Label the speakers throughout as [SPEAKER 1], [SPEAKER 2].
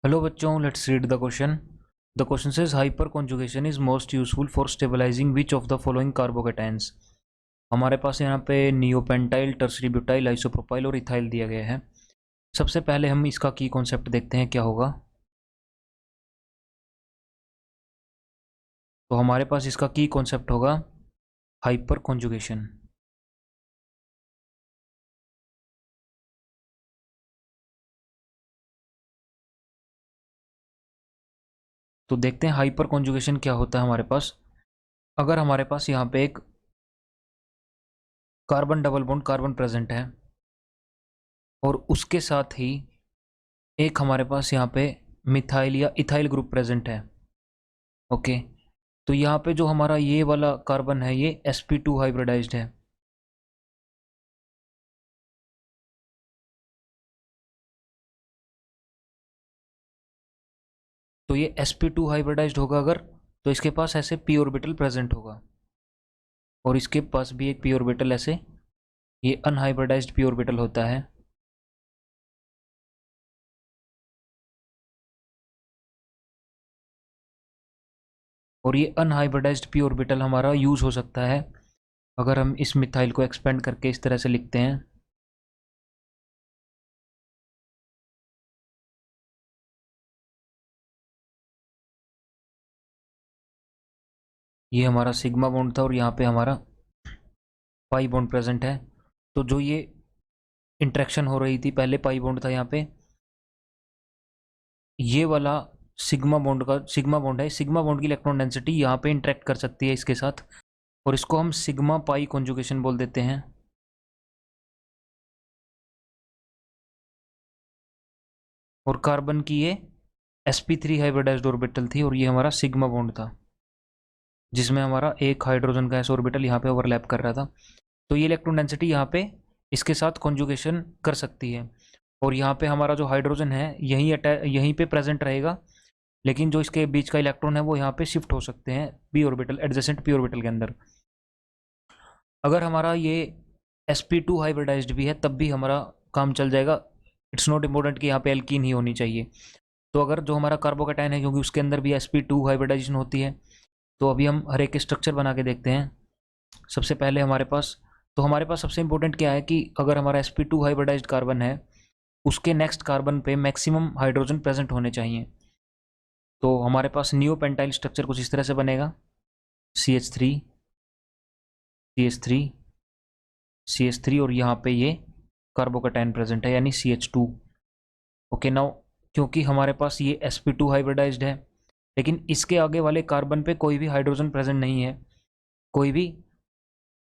[SPEAKER 1] Hello बच्चों, let's read the question. The question says hyper conjugation is most useful for stabilising which of the following carbocations. हमारे पास यहाँ पे neopentyl, tertiary butyl, isopropyl और ethyl दिया गया है. सबसे पहले हम इसका की कॉन्सेप्ट देखते हैं क्या होगा. तो हमारे पास इसका की कॉन्सेप्ट होगा हाइपर कॉन्जुगेशन. तो देखते हैं हाइपर कॉन्जुगेशन क्या होता है हमारे पास. अगर हमारे पास यहाँ पे एक carbon double bond carbon present है और उसके साथ ही एक हमारे पास यहाँ पे मिथाइल या इथाइल ग्रुप प्रेजेंट है. ओके, तो यहाँ पे जो हमारा ये वाला कार्बन है ये sp2 हाइब्रिडाइज्ड है. तो ये sp2 हाइब्रिडाइज्ड होगा अगर, तो इसके पास ऐसे p ऑर्बिटल प्रेजेंट होगा और इसके पास भी एक p ऑर्बिटल ऐसे, ये अनहाइब्रिडाइज्ड p ऑर्बिटल होता है. और ये अनहाइब्रिडाइज्ड p ऑर्बिटल हमारा यूज हो सकता है अगर हम इस मिथाइल को एक्सपेंड करके इस तरह से लिखते हैं. ये हमारा सिग्मा बॉन्ड था और यहाँ पे हमारा पाई बॉन्ड प्रेजेंट है. तो जो ये इंटरेक्शन हो रही थी, पहले पाई बॉन्ड था यहाँ पे, ये वाला सिग्मा बॉन्ड का सिग्मा बॉन्ड है. सिग्मा बॉन्ड की इलेक्ट्रॉन डेंसिटी यहाँ पे इंटरेक्ट कर सकती है इसके साथ और इसको हम सिग्मा पाई कॉन्जुगेशन बोल देते हैं. और कार्बन की ये sp3 हाइब्रिडाइज्ड ऑर्बिटल थी और ये हमारा सिग्मा बॉन्ड था जिसमें हमारा एक हाइड्रोजन का ऐसा ऑर्बिटल यहाँ पे ओवरलैप कर रहा था. तो ये इलेक्ट्रॉन डेंसिटी यहाँ पे इसके साथ कॉन्जुगेशन कर सकती है और यहाँ पे हमारा जो हाइड्रोजन है यहीं पे प्रेजेंट रहेगा, लेकिन जो इसके बीच का इलेक्ट्रॉन है वो यहाँ पे शिफ्ट हो सकते हैं p orbital, adjacent p orbital के अंदर. अगर हमारा ये sp2 हाइब्रिडाइज्ड भी है तब भी हमारा काम चल जाएगा. इट्स नॉट इम्पोर्टेंट कि यहाँ पे एल्कीन ही होनी चाहिए. तो अगर जो हमारा कार्बोकेटाइन है, क्योंकि उसके अंदर भी sp2 हाइब्रिडाइजेशन होती है, तो अभी हम हर एक स्ट्रक्चर बना के देखते हैं. सबसे पहले हमारे पास सबसे इंपॉर्टेंट क्या है कि अगर हमारा sp2 हाइब्रिडाइज्ड कार्बन है उसके नेक्स्ट कार्बन पे मैक्सिमम हाइड्रोजन प्रेजेंट होने चाहिए. तो हमारे पास नियोपेंटाइल स्ट्रक्चर कुछ इस तरह से बनेगा, CH3 CH3 CH3 और यहाँ पे ये कार्बोकेटाइन प्रेजेंट है यानी CH2. ओके, नाउ क्योंकि हमारे पास ये sp2 हाइब्रिडाइज्ड है लेकिन इसके आगे वाले कार्बन पे कोई भी हाइड्रोजन प्रेजेंट नहीं है, कोई भी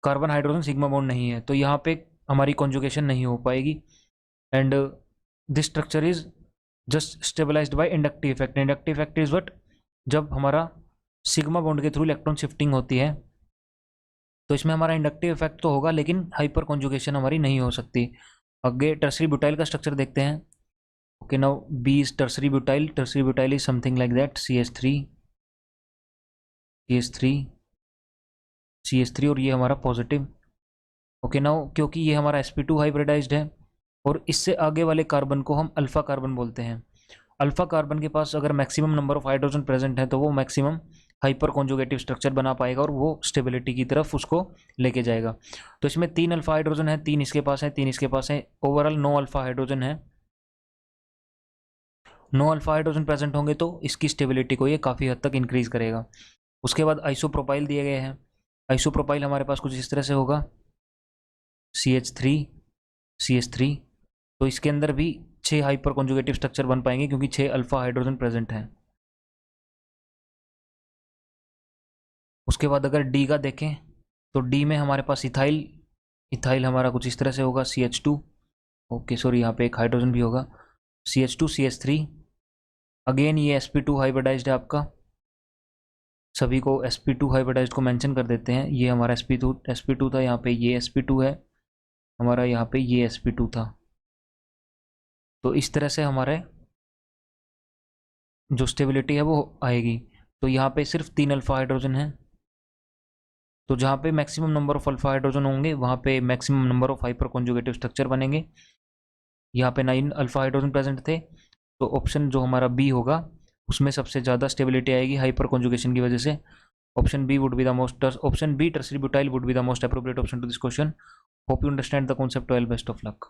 [SPEAKER 1] कार्बन हाइड्रोजन सिग्मा बॉन्ड नहीं है, तो यहाँ पे हमारी कॉन्जुगेशन नहीं हो पाएगी. And this structure is just stabilised by inductive effect. Inductive effect is what, जब हमारा सिग्मा बॉन्ड के थ्रू इलेक्ट्रॉन शिफ्टिंग होती है तो इसमें हमारा इंडक्टिव इफेक्ट तो होगा लेकिन हाइपर कॉन्जुगेशन हमारी नहीं हो सकती. आगे टर्सरी ब्यूटाइल का स्ट्रक्चर देखते हैं. Okay, now B is tertiary butyl. Tertiary butyl is something like that, CH3 और ये हमारा पॉजिटिव. ओके, नाउ क्योंकि ये हमारा sp2 हाइब्रिडाइज्ड है और इससे आगे वाले कार्बन को हम अल्फा कार्बन बोलते हैं. अल्फा कार्बन के पास अगर maximum number of hydrogen present है तो वो मैक्सिमम हाइपर कॉन्जुगेटिव स्ट्रक्चर बना पाएगा और वो स्टेबिलिटी की तरफ उसको लेके जाएगा. तो इसमें 3 अल्फा हाइड्रोजन है, 3 इसके पास है, 3 इसके पास है, ओवरऑल 9 अल्फा हाइड्रोजन है. 9 अल्फा हाइड्रोजन प्रेजेंट होंगे तो इसकी स्टेबिलिटी को ये काफ़ी हद तक इंक्रीज करेगा. उसके बाद आइसोप्रोपाइल दिए गए हैं. आइसोप्रोपाइल हमारे पास कुछ इस तरह से होगा, CH3 तो इसके अंदर भी 6 हाइपर कॉन्जुगेटिव स्ट्रक्चर बन पाएंगे क्योंकि 6 अल्फा हाइड्रोजन प्रेजेंट हैं. उसके बाद अगर डी का देखें तो डी में हमारे पास इथाइल हमारा कुछ इस तरह से होगा, CH2. ओके सॉरी, यहाँ पे एक हाइड्रोजन भी होगा, CH2 CH3. अगेन ये sp2 हाइब्रिडाइज्ड है आपका. सभी को sp2 हाइब्रिडाइज्ड को मेंशन कर देते हैं. ये हमारा sp2 था, यहाँ पे ये sp2 है हमारा, यहाँ पे ये sp2 था. तो इस तरह से हमारे जो स्टेबिलिटी है वो आएगी. तो यहाँ पे सिर्फ 3 अल्फा हाइड्रोजन है, तो जहाँ पे maximum number of alpha hydrogen होंगे वहाँ पे maximum number of hyper conjugative structure बनेंगे. यहाँ पे 9 अल्फा हाइड्रोजन प्रेजेंट थे तो ऑप्शन जो हमारा बी होगा उसमें सबसे ज़्यादा स्टेबिलिटी आएगी हाइपर कॉन्जुगेशन की वजह से. Option B would be the most, option B tertiary butyl would be the most appropriate option to this question. Hope you understand the concept. Well, best of luck.